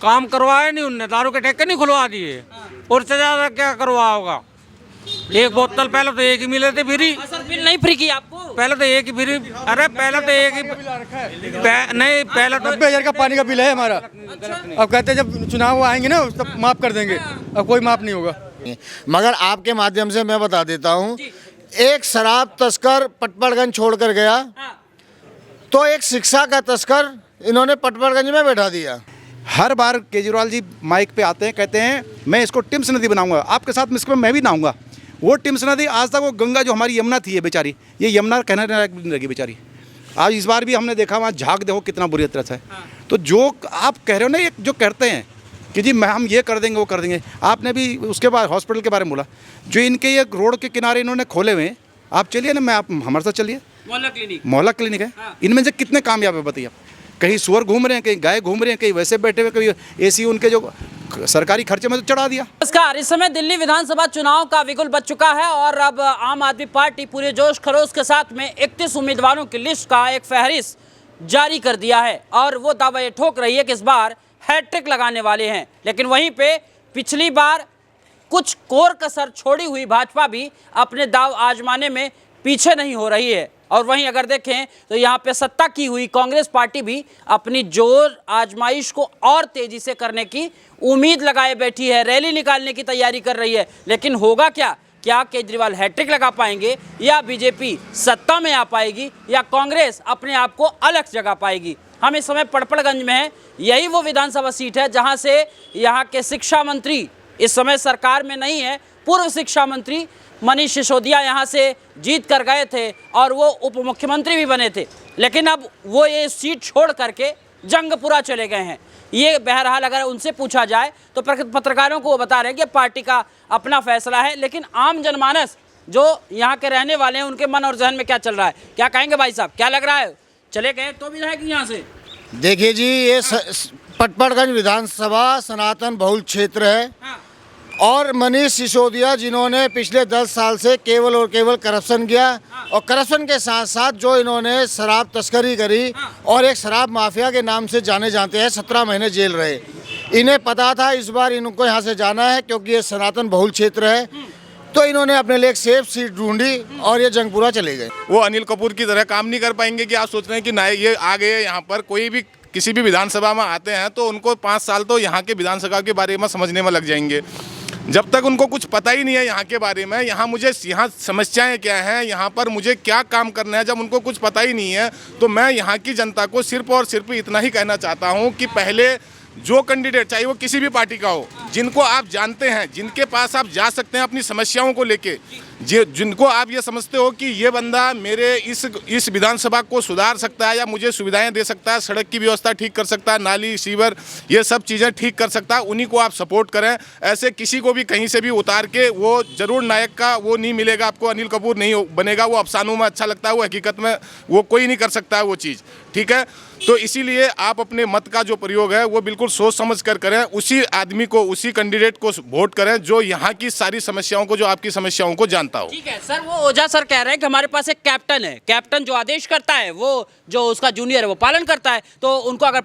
काम करवाया नहीं उनने, दारू के ठेके नहीं खुलवा दिए, और से ज्यादा क्या करवा होगा। एक बोतल पहले तो एक ही मिले थे फ्री। सर बिल नहीं फ्री किया आपको? पहले तो एक ही फ्री, अरे पहले तो एक ही नहीं, पहले तो 90,000 का पानी का बिल है हमारा। अब कहते हैं जब चुनाव आएंगे ना तब माफ कर देंगे, अब कोई माफ नहीं होगा। मगर आपके माध्यम से मैं बता देता हूँ, एक शराब तस्कर पटपड़गंज छोड़कर गया, तो एक शिक्षा का तस्कर इन्होंने पटपड़गंज में बैठा दिया। हर बार केजरीवाल जी माइक पे आते हैं, कहते हैं मैं इसको टिम्स नदी बनाऊंगा, आपके साथ इसमें मैं भी नहाऊंगा। वो टिम्स नदी आज तक वो गंगा जो हमारी यमुना थी, ये बेचारी, ये यमुना कहने लगी बेचारी। आज इस बार भी हमने देखा वहाँ झाग देखो कितना बुरी तरह से है। तो जो आप कह रहे हो ना, ये जो कहते हैं कि जी मैं हम ये कर देंगे वो कर देंगे, आपने भी उसके बाद हॉस्पिटल के बारे में बोला, जो इनके ये रोड के किनारे इन्होंने खोले हुए हैं, आप चलिए ना, मैं आप हमारे साथ चलिए। मोहल्ला क्लिनिक है, इनमें से कितने कामयाब है बताइए आप। कहीं सुअर घूम रहे हैं, कहीं गाय घूम रहे हैं, कहीं वैसे बैठे हुए, कहीं एसी उनके जो सरकारी खर्चे में तो चढ़ा दिया। नमस्कार, इस समय दिल्ली विधानसभा चुनाव का बिगुल बज चुका है और अब आम आदमी पार्टी पूरे जोश खरोश के साथ में 31 उम्मीदवारों की लिस्ट का एक फहरिस्त जारी कर दिया है और वो दावा ये ठोक रही है कि इस बार हैट्रिक लगाने वाले हैं। लेकिन वहीं पे पिछली बार कुछ कोर कसर छोड़ी हुई भाजपा भी अपने दाव आजमाने में पीछे नहीं हो रही है। और वहीं अगर देखें तो यहाँ पे सत्ता की हुई कांग्रेस पार्टी भी अपनी जोर आजमाइश को और तेजी से करने की उम्मीद लगाए बैठी है, रैली निकालने की तैयारी कर रही है। लेकिन होगा क्या केजरीवाल हैट्रिक लगा पाएंगे, या बीजेपी सत्ता में आ पाएगी, या कांग्रेस अपने आप को अलग जगा पाएगी? हम इस समय पड़पड़गंज में हैं, यही वो विधानसभा सीट है जहाँ से यहाँ के शिक्षा मंत्री इस समय सरकार में नहीं है, पूर्व शिक्षा मंत्री मनीष सिसोदिया यहाँ से जीत कर गए थे और वो उप मुख्यमंत्री भी बने थे। लेकिन अब वो ये सीट छोड़ करके जंगपुरा चले गए हैं। ये बहरहाल अगर उनसे पूछा जाए तो पत्रकारों को वो बता रहे हैं कि पार्टी का अपना फैसला है, लेकिन आम जनमानस जो यहाँ के रहने वाले हैं उनके मन और जहन में क्या चल रहा है, क्या कहेंगे भाई साहब, क्या लग रहा है? चले गए तो विधायक यहाँ से? देखिए जी, ये पटपड़गंज विधानसभा सनातन बहुल क्षेत्र है और मनीष सिसोदिया जिन्होंने पिछले 10 साल से केवल और केवल करप्शन किया और करप्शन के साथ साथ जो इन्होंने शराब तस्करी करी और एक शराब माफिया के नाम से जाने जाते हैं, 17 महीने जेल रहे। इन्हें पता था इस बार इनको यहाँ से जाना है क्योंकि ये सनातन बहुल क्षेत्र है, तो इन्होंने अपने लिए एक सेफ सीट ढूंढी और ये जंगपुरा चले गए। वो अनिल कपूर की तरह काम नहीं कर पाएंगे कि आप सोच रहे हैं कि ना ये आ गए यहाँ पर, कोई भी किसी भी विधानसभा में आते हैं तो उनको 5 साल तो यहाँ के विधानसभा के बारे में समझने में लग जाएंगे। जब तक उनको कुछ पता ही नहीं है यहाँ के बारे में, यहाँ समस्याएं क्या हैं, यहाँ पर मुझे क्या काम करना है, जब उनको कुछ पता ही नहीं है, तो मैं यहाँ की जनता को सिर्फ और सिर्फ इतना ही कहना चाहता हूँ कि पहले जो कैंडिडेट, चाहे वो किसी भी पार्टी का हो, जिनको आप जानते हैं, जिनके पास आप जा सकते हैं अपनी समस्याओं को लेके, जिनको आप ये समझते हो कि ये बंदा मेरे इस विधानसभा को सुधार सकता है या मुझे सुविधाएं दे सकता है, सड़क की व्यवस्था ठीक कर सकता है, नाली सीवर ये सब चीज़ें ठीक कर सकता है, उन्हीं को आप सपोर्ट करें। ऐसे किसी को भी कहीं से भी उतार के वो जरूर नायक का वो नहीं मिलेगा आपको, अनिल कपूर नहीं बनेगा। वो अफसानों में अच्छा लगता है, वो हकीकत में वो कोई नहीं कर सकता है वो चीज़, ठीक है। तो इसीलिए आप अपने मत का जो प्रयोग है वो बिल्कुल सोच समझ कर करें, उसी आदमी को, उसी कैंडिडेट को वोट करें जो यहाँ की सारी समस्याओं को, जो आपकी समस्याओं को जानता हो। ठीक है सर, वो ओझा सर कह रहे हैं कि हमारे पास एक कैप्टन है, कैप्टन जो आदेश करता है वो जो उसका जूनियर है वो पालन करता है, तो उनको अगर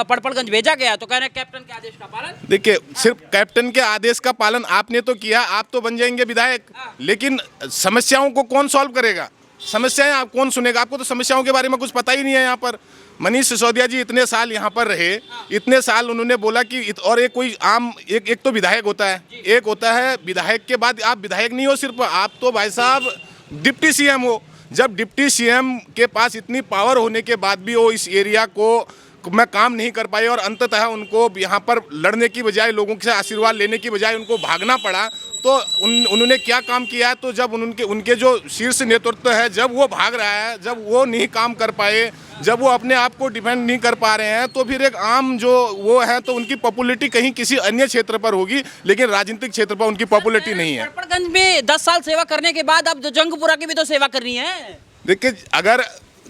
पड़पड़गंज भेजा गया तो कह रहे हैं कैप्टन के आदेश का पालन। देखिए, सिर्फ कैप्टन के आदेश का पालन आपने तो किया, आप तो बन जाएंगे विधायक, लेकिन समस्याओं को कौन सॉल्व करेगा? समस्याएं आप कौन सुनेगा? आपको तो समस्याओं के बारे में कुछ पता ही नहीं है। यहाँ पर मनीष सिसोदिया जी इतने साल यहाँ पर रहे, इतने साल उन्होंने बोला कि और एक कोई आम एक तो विधायक होता है, एक होता है विधायक के बाद आप विधायक नहीं हो सिर्फ, आप तो भाई साहब डिप्टी सीएम हो। जब डिप्टी सीएम के पास इतनी पावर होने के बाद भी वो इस एरिया को में काम नहीं कर पाए और अंततः उनको यहाँ पर लड़ने की बजाय, लोगों से आशीर्वाद लेने की बजाय उनको भागना पड़ा, तो उन्होंने क्या काम किया है? तो जब उनके जो शीर्ष नेतृत्व है, जब वो भाग रहा है, जब वो नहीं काम कर पाए, जब वो अपने आप को डिफेंड नहीं कर पा रहे हैं, तो फिर एक आम जो वो है तो उनकी पॉपुलैरिटी कहीं किसी अन्य क्षेत्र पर होगी, लेकिन राजनीतिक क्षेत्र पर उनकी पॉपुलैरिटी नहीं है। पड़पड़गंज में 10 साल सेवा करने के बाद अब जंगपुरा की भी तो सेवा करनी है। देखिए, अगर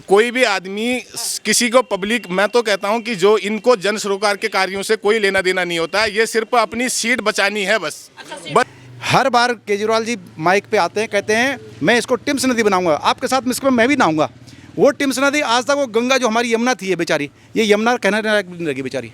कोई भी आदमी किसी को पब्लिक, मैं तो कहता हूं कि जो इनको जन सरोकार के कार्यों से कोई लेना देना नहीं होता है, ये सिर्फ अपनी सीट बचानी है बस। हर बार केजरीवाल जी माइक पे आते हैं, कहते हैं मैं इसको टिम्स नदी बनाऊंगा, आपके साथ इसमें मैं भी नहाऊंगा। वो टिम्स नदी आज तक वो गंगा जो हमारी यमुना थी, ये बेचारी, ये यमुना कहने लगी बेचारी।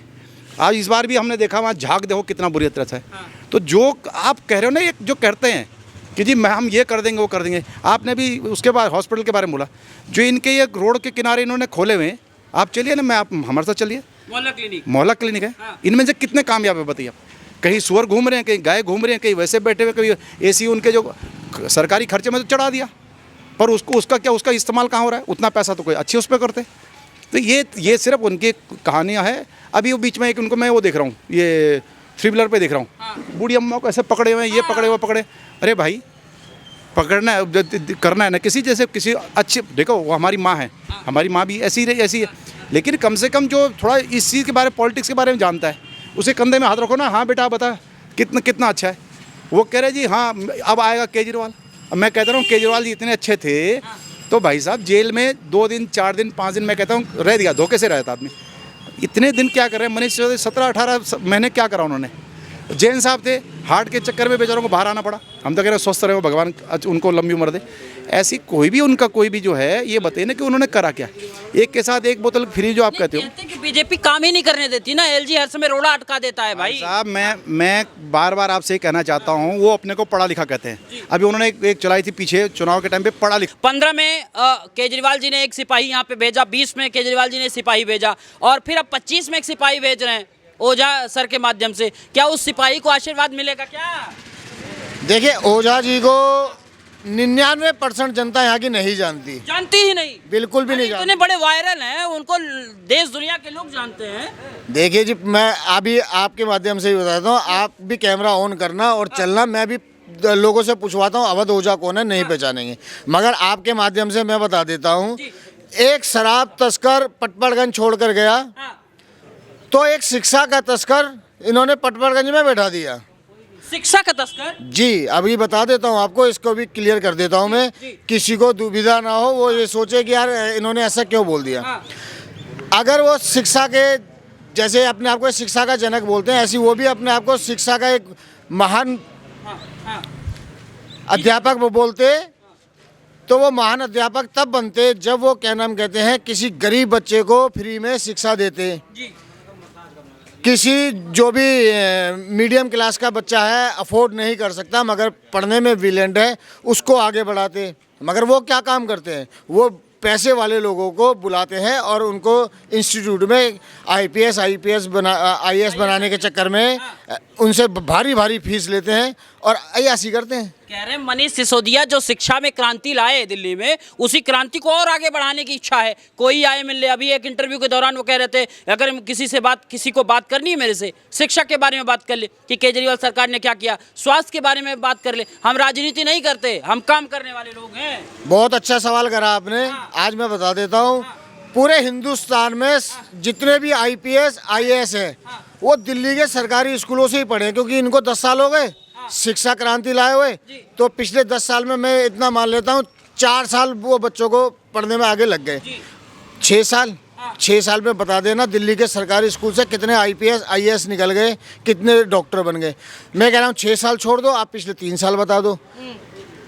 आज इस बार भी हमने देखा वहाँ झाग देखो कितना बुरी तरह से है। तो जो आप कह रहे हो ना, ये जो कहते हैं कि जी मैं हम ये कर देंगे वो कर देंगे, आपने भी उसके बाद हॉस्पिटल के बारे में बोला, जो इनके ये रोड के किनारे इन्होंने खोले हुए हैं, आप चलिए ना, मैं आप हमारे साथ चलिए, मोहल्ला क्लिनिक है, इनमें से कितने कामयाब है बताइए आप। कहीं सुअर घूम रहे हैं, कहीं गाय घूम रहे हैं, कहीं वैसे बैठे हुए, कहीं एसी उनके जो सरकारी खर्चे में तो चढ़ा दिया, पर उसका इस्तेमाल कहाँ हो रहा है? उतना पैसा तो कोई अच्छी उस पर करते। तो ये सिर्फ उनकी कहानियाँ हैं। अभी वो बीच में एक उनको मैं वो देख रहा हूँ, ये 3 व्हीलर पे देख रहा हूँ, बूढ़ी अम्मा को ऐसे पकड़े हुए हैं, ये पकड़े वो पकड़े। अरे भाई पकड़ना है, करना है ना किसी जैसे किसी अच्छे, देखो वो हमारी माँ है, हमारी माँ भी ऐसी रही ऐसी है, लेकिन कम से कम जो थोड़ा इस चीज़ के बारे में, पॉलिटिक्स के बारे में जानता है, उसे कंधे में हाथ रखो ना, हाँ बेटा बता कितना अच्छा है। वो कह रहे जी हाँ अब आएगा केजरीवाल। अब मैं कहता हूँ केजरीवाल जी इतने अच्छे थे तो भाई साहब जेल में 2 दिन 4 दिन 5 दिन मैं कहता हूँ रह दिया, धोखे से रहता आदमी। इतने दिन क्या कर रहे हैं? मनीष सिसोदिया 17-18 महीने क्या करा उन्होंने? जैन साहब थे, हार्ट के चक्कर में बेचारों को बाहर आना पड़ा। हम तो कह रहे हैं स्वस्थ रहे हो, भगवान उनको लंबी उम्र दे। ऐसी कोई भी उनका कोई भी जो है ये बताइए ना कि उन्होंने करा क्या। एक के साथ एक बोतल फ्री जो आप कहते हो। कहते हैं कि बीजेपी काम ही नहीं करने देती ना, एलजी हर समय रोड़ा अटका देता है भाई साहब। मैं बार बार आपसे कहना चाहता हूँ, वो अपने को पढ़ा लिखा कहते हैं। अभी उन्होंने एक चलाई थी पीछे चुनाव के टाइम पे, पढ़ा लिखा। 15 में केजरीवाल जी ने एक सिपाही यहाँ पे भेजा, 20 में केजरीवाल जी ने सिपाही भेजा, और फिर अब 25 में एक सिपाही भेज रहे हैं ओझा सर के माध्यम से। क्या उस सिपाही को आशीर्वाद मिलेगा क्या? देखिए ओझा जी को 99% जनता यहाँ की नहीं जानती ही नहीं, बिल्कुल भी नहीं जानती। इतने बड़े वायरल हैं, उनको देश दुनिया के लोग जानते हैं। देखिए जी, मैं अभी आपके माध्यम से ही बताता हूँ, आप भी कैमरा ऑन करना और चलना। मैं भी लोगों से पूछवाता हूँ अवध ओझा कौन है, नहीं पहचानेंगे। मगर आपके माध्यम से मैं बता देता हूँ, एक शराब तस्कर पटपड़गंज छोड़ कर गया तो एक शिक्षा का तस्कर इन्होंने पटपड़गंज में बैठा दिया। शिक्षा का तस्कर? जी, अभी बता देता हूँ आपको, इसको भी क्लियर कर देता हूँ मैं, किसी को दुविधा ना हो, वो ये सोचे कि यार इन्होंने ऐसा क्यों बोल दिया। अगर वो शिक्षा के जैसे अपने आप को शिक्षा का जनक बोलते हैं, ऐसी वो भी अपने आप को शिक्षा का एक महान अध्यापक वो बोलते, तो वो महान अध्यापक तब बनते जब वो क्या नाम कहते हैं, किसी गरीब बच्चे को फ्री में शिक्षा देते। किसी जो भी मीडियम क्लास का बच्चा है, अफोर्ड नहीं कर सकता मगर पढ़ने में ब्रिलियंट है, उसको आगे बढ़ाते। मगर वो क्या काम करते हैं, वो पैसे वाले लोगों को बुलाते हैं और उनको इंस्टीट्यूट में आईपीएस आईएएस बनाने के चक्कर में उनसे भारी फीस लेते हैं और अय्याशी करते हैं। कह रहे हैं मनीष सिसोदिया जो शिक्षा में क्रांति लाए दिल्ली में, उसी क्रांति को और आगे बढ़ाने की इच्छा है। कोई आए मिल ले, अभी एक इंटरव्यू के दौरान वो कह रहे थे अगर किसी को बात करनी है मेरे से, शिक्षा के बारे में बात कर ले कि केजरीवाल सरकार ने क्या किया, स्वास्थ्य के बारे में बात कर ले। हम राजनीति नहीं करते, हम काम करने वाले लोग हैं। बहुत अच्छा सवाल करा आपने। आज मैं बता देता हूँ, पूरे हिंदुस्तान में जितने भी आईपीएस आईएएस है वो दिल्ली के सरकारी स्कूलों से ही पढ़े, क्योंकि इनको 10 साल हो गए शिक्षा क्रांति लाए हुए। तो पिछले 10 साल में मैं इतना मान लेता हूँ 4 साल वो बच्चों को पढ़ने में आगे लग गए। 6 साल में बता देना दिल्ली के सरकारी स्कूल से कितने आईपीएस आईएएस निकल गए, कितने डॉक्टर बन गए। मैं कह रहा हूँ 6 साल छोड़ दो, आप पिछले 3 साल बता दो।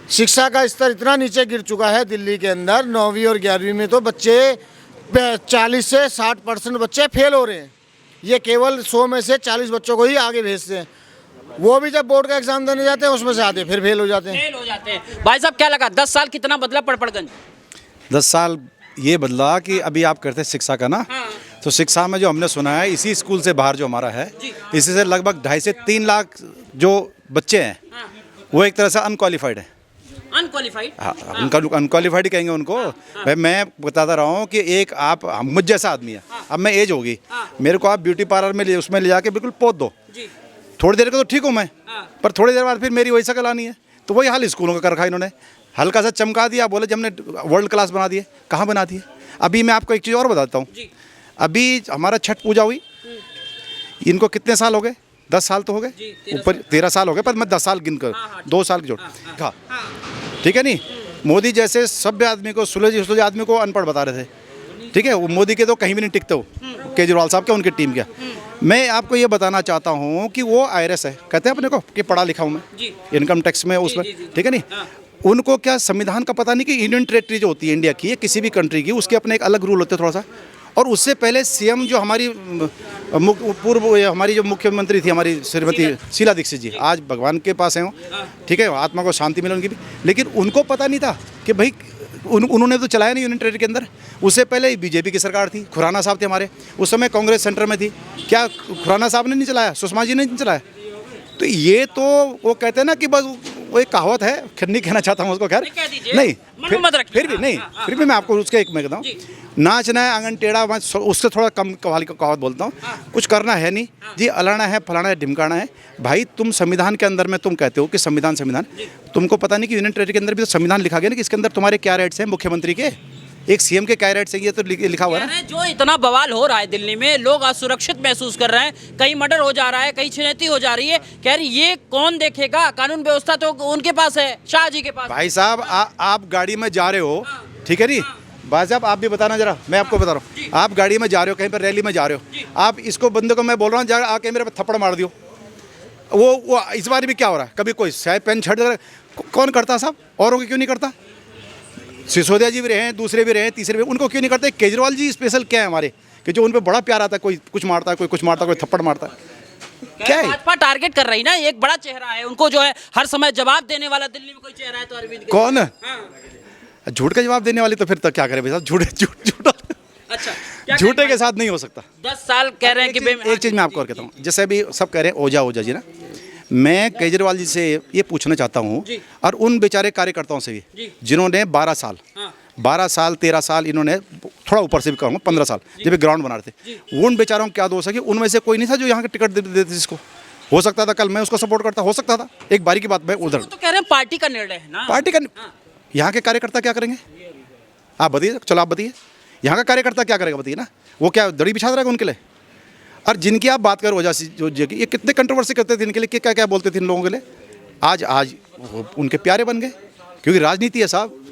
शिक्षा का स्तर इतना नीचे गिर चुका है दिल्ली के अंदर, 9वीं और 11वीं में तो बच्चे 40 से 60% बच्चे फेल हो रहे हैं। ये केवल 100 में से 40 बच्चों को ही आगे भेजते हैं, वो भी जब बोर्ड का एग्जाम देने जाते हैं उसमें से आते फिर फेल हो जाते हैं। भाई साहब क्या लगा 10 साल कितना बदला पटपड़गंज? 10 साल ये बदला कि अभी आप करते हैं शिक्षा का ना, तो शिक्षा में जो हमने सुना है, इसी स्कूल से बाहर जो हमारा है, इसी से लगभग 2.5 से 3 लाख जो बच्चे हैं वो एक तरह से अनक्वालिफाइड है। अनक्वालिफाइड? हाँ, उनका अनक्वालिफाइड ही कहेंगे उनको। भाई मैं बताता रहा हूँ कि एक आप मुझ जैसा आदमी है, अब मैं एज होगी, मेरे को आप ब्यूटी पार्लर में उसमें ले जाके बिल्कुल पोत दो, थोड़ी देर का तो ठीक हूँ मैं, पर थोड़ी देर बाद फिर मेरी वही शक्ल आनी है। तो वही हाल स्कूलों का कर रखा इन्होंने, हल्का सा चमका दिया, बोले जब हमने वर्ल्ड क्लास बना दिए। कहाँ बना दिए? अभी मैं आपको एक चीज़ और बताता हूँ, अभी हमारा छठ पूजा हुई, इनको कितने साल हो गए? 10 साल तो हो गए, ऊपर 13 साल हो गए, पर मैं 10 साल गिन कर 2 साल की जोड़, हाँ ठीक है नहीं। मोदी जैसे सभ्य आदमी को, सुलझे आदमी को अनपढ़ बता रहे थे, ठीक है। वो मोदी के तो कहीं भी नहीं टिकते हो, केजरीवाल साहब के, उनकी टीम के। मैं आपको ये बताना चाहता हूँ कि वो आईआरएस है, कहते हैं अपने को कि पढ़ा लिखा हूँ मैं, इनकम टैक्स में उसमें, ठीक है नहीं। उनको क्या संविधान का पता नहीं कि इंडियन टेरिटरी जो होती है इंडिया की या किसी भी कंट्री की, उसके अपने एक अलग रूल होते हैं थोड़ा सा। और उससे पहले सीएम जो हमारी पूर्व हमारी जो मुख्यमंत्री थी हमारी श्रीमती शीला दीक्षित जी, आज भगवान के पास हैं वो, ठीक है, आत्मा को शांति मिले उनकी भी, लेकिन उनको पता नहीं था कि भाई उन्होंने तो चलाया नहीं यूनियन टेरिटरी के अंदर। उससे पहले बीजेपी की सरकार थी, खुराना साहब थे हमारे, उस समय कांग्रेस सेंटर में थी, क्या खुराना साहब ने नहीं चलाया, सुषमा जी ने नहीं चलाया? तो ये तो वो कहते हैं ना कि बस वो एक कहावत है, खैर नहीं कहना चाहता हूँ उसको, खैर नहीं, फिर भी नहीं, फिर भी मैं आपको उसके एक मैं कहता हूँ, नाचना है आंगन टेढ़ा, मैं उससे थोड़ा कम कवाली का कहावत बोलता हूँ, कुछ करना है नहीं जी, अलाना है, फलाना है, ढिमकाना है। भाई तुम संविधान के अंदर में तुम कहते हो कि संविधान, तुमको पता नहीं कि यूनियन टेरिटरी के अंदर भी तो संविधान लिखा गया ना कि इसके अंदर तुम्हारे क्या राइट्स हैं, मुख्यमंत्री के, एक सीएम के क्या राइट्स हैं, ये तो लिखा हुआ है ना। जो इतना बवाल हो रहा है दिल्ली में, लोग असुरक्षित महसूस कर रहे हैं, कहीं मर्डर हो जा रहा है, कहीं छिनैती हो जा रही है, कह रही ये कौन देखेगा? कानून व्यवस्था तो उनके पास है, शाह जी के पास। भाई साहब आप गाड़ी में जा रहे हो, ठीक है नी, भाई साहब आप भी बताना जरा, मैं आपको बता रहा हूँ, आप गाड़ी में जा रहे हो, कहीं पर रैली में जा रहे हो, आप इसको बंदे को मैं बोल रहा हूँ जा आके मेरे पे थप्पड़ मार दियो, वो इस बार भी क्या हो रहा है, कभी कोई शायद पेन छड़ कौन करता साहब, औरों को क्यों नहीं करता? सिसोदिया जी भी रहे हैं, दूसरे भी रहे, तीसरे भी, उनको क्यों नहीं करते? केजरीवाल जी स्पेशल क्या है हमारे कि जो उन पर बड़ा प्यार आता है, कोई कुछ मारता है, कोई कुछ मारता है, कोई थप्पड़ मारता है, क्या है? भाजपा टारगेट कर रही ना, एक बड़ा चेहरा है उनको जो है हर समय जवाब देने वाला, दिल्ली में कोई चेहरा है तो अरविंद केजरीवाल। कौन झूठ का जवाब देने वाली? तो फिर तो क्या करे भाई साहब, झूठ अच्छा, झूठे के साथ नहीं हो सकता। 10 साल कह रहे हैं कि एक चीज़ मैं आपको और कहता हूँ, जैसे अभी सब कह रहे हैं ओझा जी ना, मैं केजरीवाल जी से ये पूछना चाहता हूँ और उन बेचारे कार्यकर्ताओं से भी जिन्होंने 12 साल 13 साल, इन्होंने थोड़ा ऊपर से भी कहूँगा 15 साल जब ग्राउंड बना रहे थे, उन बेचारों को क्या दोष है कि उनमें से कोई नहीं था जो यहाँ के टिकट देते जिसको हो सकता था, कल मैं उसको सपोर्ट करता, हो सकता था, एक बारी की बात मैं उधर तो कह रहे हैं पार्टी का निर्णय है ना, पार्टी का, यहाँ के कार्यकर्ता क्या करेंगे आप बताइए, चलो आप बताइए, यहाँ का कार्यकर्ता क्या करेगा बताइए ना, वो क्या दड़ी बिछा रहेगा उनके लिए? और जिनकी आप बात करो वजह से जो ये कितने कंट्रोवर्सी करते थे इनके लिए, क्या क्या बोलते थे इन लोगों के लिए, आज उनके प्यारे बन गए, क्योंकि राजनीति है साहब,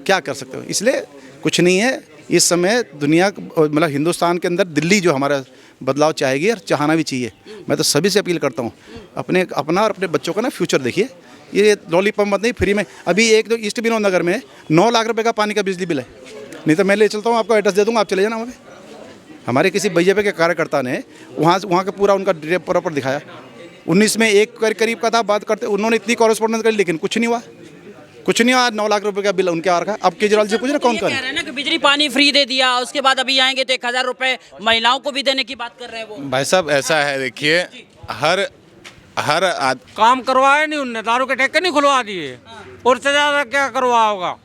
क्या कर सकते हो? इसलिए कुछ नहीं है इस समय दुनिया, मतलब हिंदुस्तान के अंदर दिल्ली जो हमारा बदलाव चाहेगी और चाहना भी चाहिए। मैं तो सभी से अपील करता हूँ, अपना और अपने बच्चों का ना फ्यूचर देखिए, ये लॉलीपॉप मत नहीं फ्री में। अभी एक तो ईस्ट विनोद नगर में 9 लाख रुपए का पानी का बिजली बिल है, नहीं तो मैं ले चलता हूँ, आपको एड्रेस दे दूँगा, आप चले जाना वहाँ पे। हमारे किसी बीजेपी के कार्यकर्ता ने वहाँ का पूरा उनका प्रॉपर दिखाया, 19 में एक करीब का था, बात करते उन्होंने इतनी कॉरेस्पॉन्डेंस करी, लेकिन कुछ नहीं हुआ, कुछ नहीं हुआ। 9 लाख रुपए का बिल उनके आ रखा है। अब केजरीवाल से पूछ रहे कौन कह रहे हैं ना कि बिजली पानी फ्री दे दिया, उसके बाद अभी आएंगे तो 1000 रुपए महिलाओं को भी देने की बात कर रहे हैं वो। भाई साहब ऐसा है, देखिए हर काम करवाया नहीं उनने, दारू के ठेके नहीं खुलवा दिए, और से ज्यादा क्या करवा होगा?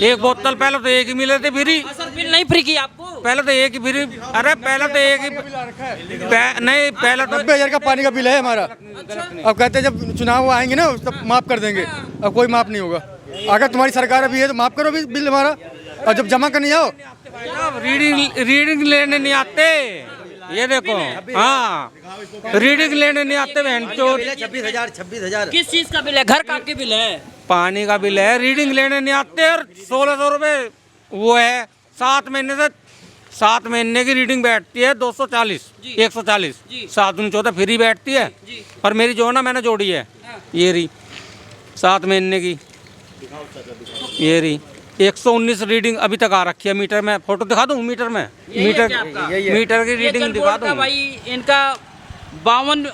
एक बोतल पहले तो एक ही मिले थे फ्री, सर बिल नहीं फ्री किया आपको? पहले तो एक ही फ्री, अरे पहले तो एक ही नहीं, पहले तो 90,000 का पानी का बिल है हमारा। अब कहते हैं जब चुनाव आएंगे ना तब माफ़ कर देंगे, अब कोई माफ़ नहीं होगा। अगर तुम्हारी सरकार अभी है तो माफ़ करो बिल हमारा, और जब जमा करने जाओ रीडिंग लेने नहीं आते, ये देखो, हाँ रीडिंग लेने नहीं आते बहन चोर। 26,000 किस चीज का बिल है? घर का आपके बिल है? पानी का बिल है, रीडिंग लेने नहीं आते, और 1600 रुपये वो है, 7 महीने से 7 महीने की रीडिंग बैठती है 240 140, 7 दूनी 14 फ्री बैठती है। और मेरी जो है ना मैंने जोड़ी है, ये रही 7 महीने की, ये रही 119 रीडिंग अभी तक आ रखी है। मीटर में फोटो दिखा दूँ, मीटर में मीटर की रीडिंग दिखा दूँ भाई। इनका 52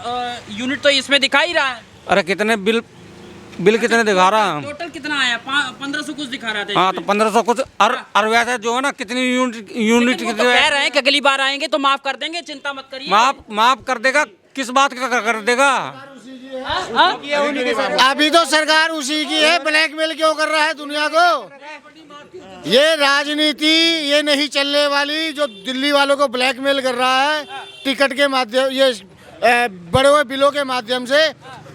यूनिट तो इसमें दिखा ही रहा है। अरे कितने बिल कितने दिखा रहा है? टोटल कितना आया? 1500 कुछ दिखा रहा था। हाँ तो 1500 कुछ, और वैसे जो है ना कितनी यूनिट तो कह रहे हैं कि अगली बार आएंगे तो माफ कर देंगे, चिंता मत करिए। माफ कर देगा, किस बात का कर देगा? अभी तो सरकार उसी की है, ब्लैकमेल क्यों कर रहा है दुनिया को? ये राजनीति ये नहीं चलने वाली, जो दिल्ली वालों को ब्लैकमेल कर रहा है टिकट के माध्यम, ये बड़े हुए बिलों के माध्यम से।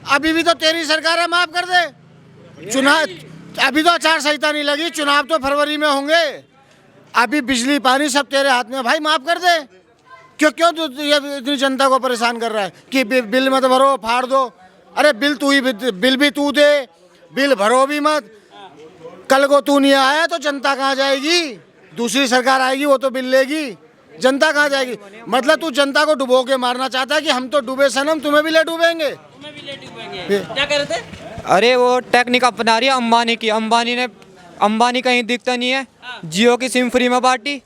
अभी भी तो तेरी सरकार है, माफ कर दे। चुनाव अभी तो आचार संहिता नहीं लगी, चुनाव तो फरवरी में होंगे। अभी बिजली पानी सब तेरे हाथ में, भाई माफ कर दे। क्यों ये इतनी जनता को परेशान कर रहा है कि बिल मत भरो, फाड़ दो? अरे बिल भी तू दे, बिल भरो भी मत। कल को तू नहीं आया तो जनता कहाँ जाएगी? दूसरी सरकार आएगी, वो तो बिल लेगी, जनता कहाँ जाएगी? मतलब तू जनता को डुबो के मारना चाहता है कि हम तो डूबे सनम, तुम्हें भी ले डूबेंगे। क्या कह रहे थे? अरे वो टेक्निक अपना रही है अंबानी की। अंबानी कहीं दिखता नहीं है, जियो की सिम फ्री में बांटी,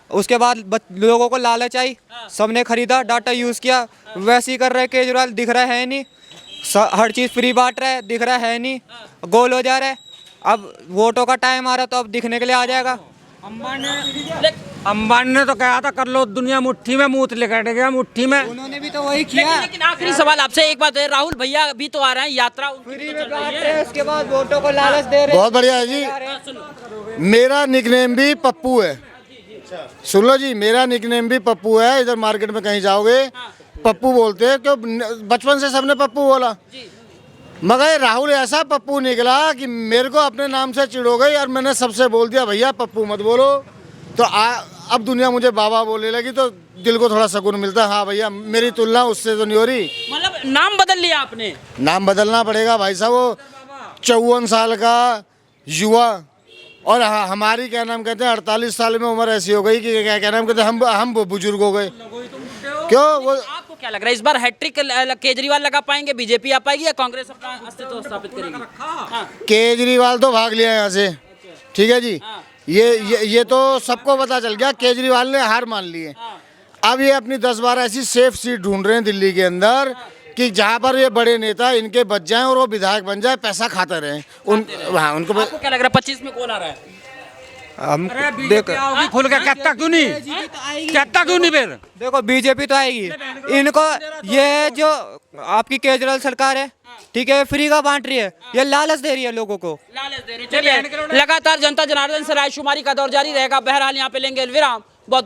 उसके बाद लोगों को लालच आई, सबने खरीदा, डाटा यूज़ किया। वैसे ही कर रहे केजरीवाल, दिख रहा है नहीं, हर चीज़ फ्री बांट रहा है, दिख रहा है नहीं, गोल हो जा रहा है। अब वोटों का टाइम आ रहा तो अब दिखने के लिए आ जाएगा। अंबानी ने तो कहा था कर लो दुनिया मुट्ठी में, मूत लेकर गया मुट्ठी में। उन्होंने भी तो वही किया। लेकिन आखिरी सवाल आपसे एक बात है, राहुल भैया अभी तो आ रहे हैं, यात्रा उनकी फ्री तो में चल बांट रही रहे है। हैं, उसके बाद वोटों को लालच दे रहे हैं। बहुत बढ़िया है जी। हाँ, सुनो। मेरा निकनेम भी पप्पू है। सुन लो जी, मेरा निकनेम भी पप्पू है। इधर मार्केट में कहीं जाओगे पप्पू बोलते हैं, क्यों बचपन से सबने पप्पू बोला। मगर राहुल ऐसा पप्पू निकला कि मेरे को अपने नाम से चिढ़ हो गई और मैंने सबसे बोल दिया भैया पप्पू मत बोलो। तो अब दुनिया मुझे बाबा बोलने लगी, तो दिल को थोड़ा सुकून मिलता है। हाँ भैया, मेरी तुलना उससे तो नहीं हो रही। मतलब नाम बदल लिया आपने? नाम बदलना पड़ेगा भाई साहब। वो 54 साल का युवा और हमारी क्या नाम कहते हैं 48 साल में उम्र ऐसी हो गई कि क्या नाम कहते हैं हम बुजुर्ग हो गए। क्यों वो आपको क्या लग रहा है इस बार हैट्रिक केजरीवाल लगा पाएंगे, बीजेपी आ पाएगी या कांग्रेस अपना अस्तित्व स्थापित करेगी? हाँ। केजरीवाल तो भाग लिया यहाँ से, ठीक है जी। ये तो सबको पता चल गया, केजरीवाल ने हार मान ली है। अब ये अपनी 10-12 ऐसी सेफ सीट ढूंढ रहे हैं दिल्ली के अंदर कि जहाँ पर ये बड़े नेता इनके बच जाएं और वो विधायक बन जाए, पैसा खाते रहें। उनको आपको क्या लग रहा है 25 में कौन आ रहा है? हम देखो खुल के कहता क्यों नहीं, कहता क्यों नहीं फिर? देखो बीजेपी तो आएगी। इनको ये जो आपकी केजरीवाल सरकार है, ठीक है, फ्री का बांट रही है, ये लालच दे रही है लोगों को। लालच दे रही है। चलिए, लगातार जनता जनार्दन से रायशुमारी का दौर जारी रहेगा। बहरहाल यहाँ पे लेंगे विराम। बहुत बहुत